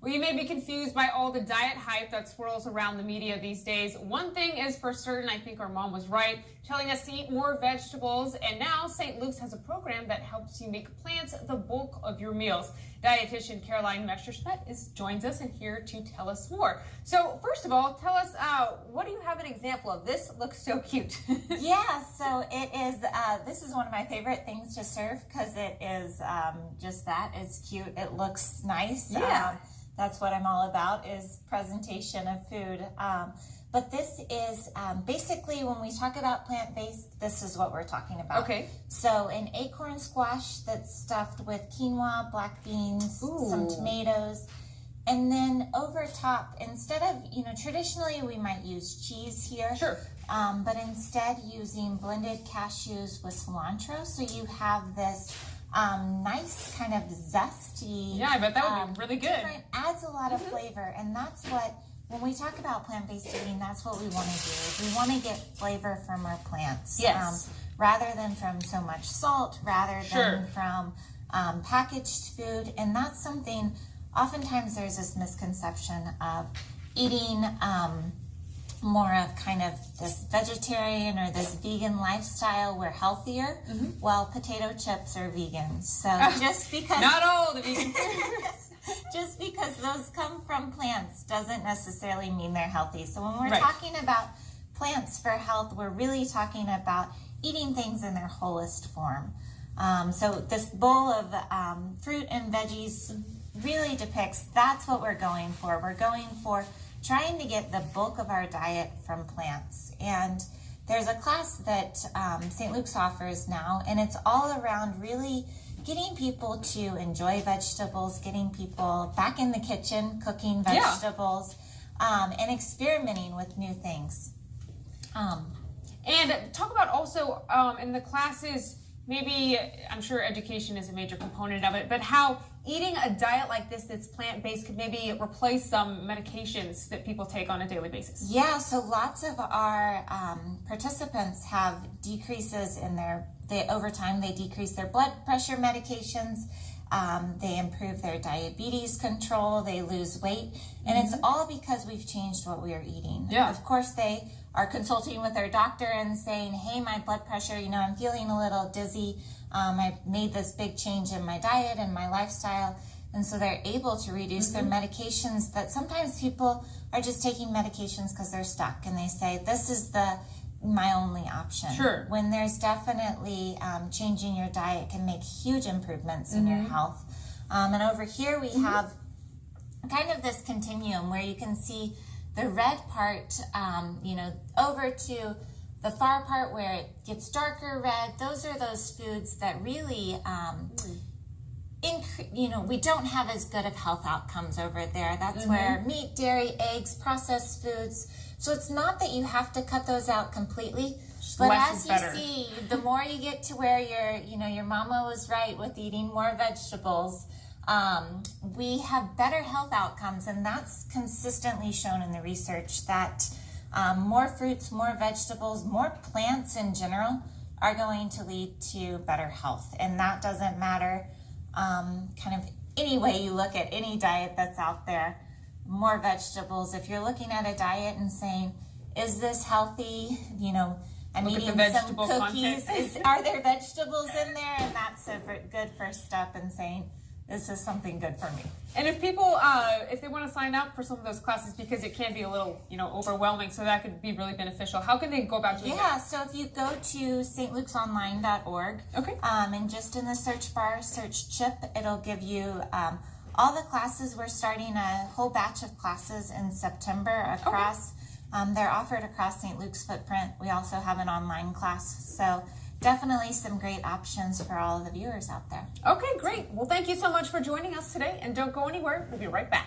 Well, you may be confused by all the diet hype that swirls around the media these days. One thing is for certain, I think our mom was right, telling us to eat more vegetables. And now St. Luke's has a program that helps you make plants the bulk of your meals. Dietitian Caroline Messerschmidt joins us and here to tell us more. So first of all, tell us, what do you have an example of? This looks so cute. Yeah, so it is, this is one of my favorite things to serve because it is just that. It's cute. It looks nice. Yeah. That's what I'm all about, is presentation of food. But this is basically, when we talk about plant-based, this is what we're talking about. Okay. So an acorn squash that's stuffed with quinoa, black beans, some tomatoes, and then over top, instead of, traditionally we might use cheese here. Sure. But instead using blended cashews with cilantro, so you have this nice kind of zesty. Yeah, I bet that would be really good. Adds a lot of flavor, and that's what, when we talk about plant-based eating, that's what we want to do. Is we want to get flavor from our plants. Yes. Rather than from so much salt, rather than from packaged food. And that's something, oftentimes there's this misconception of eating more of kind of this vegetarian or this vegan lifestyle, we're healthier, while potato chips are vegan. So just because not all the vegan foods, just because those come from plants doesn't necessarily mean they're healthy. So when we're talking about plants for health, we're really talking about eating things in their wholest form. So this bowl of fruit and veggies really depicts, that's what we're going for. We're going for trying to get the bulk of our diet from plants. And there's a class that St. Luke's offers now, and it's all around really getting people to enjoy vegetables, getting people back in the kitchen cooking vegetables, and experimenting with new things. And talk about also in the classes, maybe, I'm sure education is a major component of it, but how eating a diet like this that's plant-based could maybe replace some medications that people take on a daily basis. Yeah, so lots of our participants have decreases in over time, they decrease their blood pressure medications, they improve their diabetes control, they lose weight, and it's all because we've changed what we are eating. Yeah. Of course, they are consulting with their doctor and saying, hey, my blood pressure, I'm feeling a little dizzy. I made this big change in my diet and my lifestyle. And so they're able to reduce their medications, that sometimes people are just taking medications because they're stuck. And they say, this is my only option. Sure. When there's definitely changing your diet can make huge improvements in your health. And over here we have kind of this continuum where you can see the red part, over to the far part where it gets darker red. Those are those foods that really, we don't have as good of health outcomes over there. That's where meat, dairy, eggs, processed foods. So it's not that you have to cut those out completely, but as you see, the more you get to where your mama was right with eating more vegetables, we have better health outcomes, and that's consistently shown in the research that more fruits, more vegetables, more plants in general are going to lead to better health. And that doesn't matter kind of any way you look at any diet that's out there. More vegetables. If you're looking at a diet and saying, is this healthy? I'm eating some cookies. Are there vegetables in there? And that's a good first step in saying, this is something good for me. And if people, if they want to sign up for some of those classes, because it can be a little, overwhelming, so that could be really beneficial, how can they go about doing that? Yeah, so if you go to stlukesonline.org, and just in the search bar, search CHIP, it'll give you all the classes. We're starting a whole batch of classes in September across. They're offered across St. Luke's footprint. We also have an online class. So definitely some great options for all of the viewers out there. Okay, great. Well, thank you so much for joining us today, and don't go anywhere. We'll be right back.